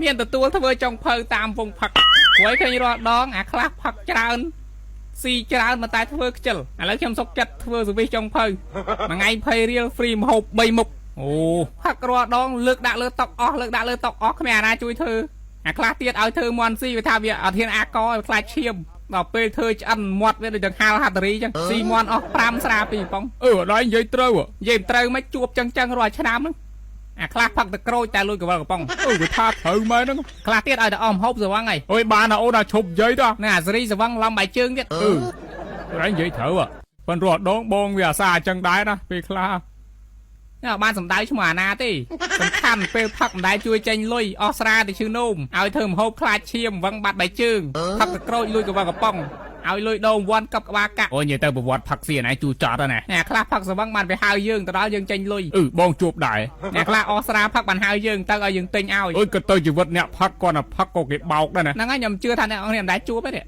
មានទទួលធ្វើចុងភៅតាមវងផឹកព្រោះឃើញរាល់ដងអាខ្លះផឹកច្រើនស៊ីច្រើនមកតែធ្វើខ្ជិលឥឡូវខ្ញុំសុកចិត្តធ្វើសវិសចុងភៅមួយថ្ងៃ20រៀល free ម្ហូប3មុខអូផឹករាល់ដងលើកដាក់លើតុអស់លើកដាក់លើតុអស់គ្មានអាណាជួយធ្វើអាខ្លះទៀតឲ្យធ្វើមន់ស៊ីវាថាវាអត់ហ៊ានអាកឲ្យខ្លាចឈាមដល់ពេលធ្វើឆ្អិនមាត់វាដូចដង្ហាលហាត់រីចឹងស៊ីមន់អស់5ស្រា2ប៉ុងអត់ដល់និយាយត្រូវមិនជួបចឹងរាល់ឆ្នាំហ្នឹងអាខ្លះផឹកតែក្រូចតែលួចកវលកំប៉ុងវាថាត្រូវមែនហ្នឹងខ្លះទៀតឲ្យតែអស់ម្ហូបសវឹងហើយអូយបានអូនដល់ឈប់និយាយទៅណាអាសេរីសវឹងឡំបាយជើងទៀតតែនិយាយត្រូវប៉ុន្តែរត់ដងបងវាអាសាចឹងដែរណាពេលខ្លះបានសំដៅឈ្មោះអាណាទេសំខាន់ពេលផឹកមិនដែលជួយចេញលុយអស់ស្រាទៅឈឺនោមឲ្យធ្វើម្ហូបខ្លាចឈាមវឹងបាត់បាយជើងផឹកតែក្រូចលួចកវលកំប៉ុងឲ្យលុយដូងវាន់កັບក្បាលកាក់អូនិយាយទៅប្រវត្តិផឹកសៀនឯងជួចត់ណាអ្នកខ្លះផឹកសវឹងបានទៅហៅយើងទៅដល់យើងចេញលុយបងជួបដែរអ្នកខ្លះអស់ស្រាផឹកបានហៅយើងទៅឲ្យយើងទិញឲ្យអូយក៏ទៅជីវិតអ្នកផឹកគាត់ណាផឹកក៏គេបោកដែរណាហ្នឹងហើយខ្ញុំជឿថាអ្នកអង្គនេះមិនដែលជួបទេ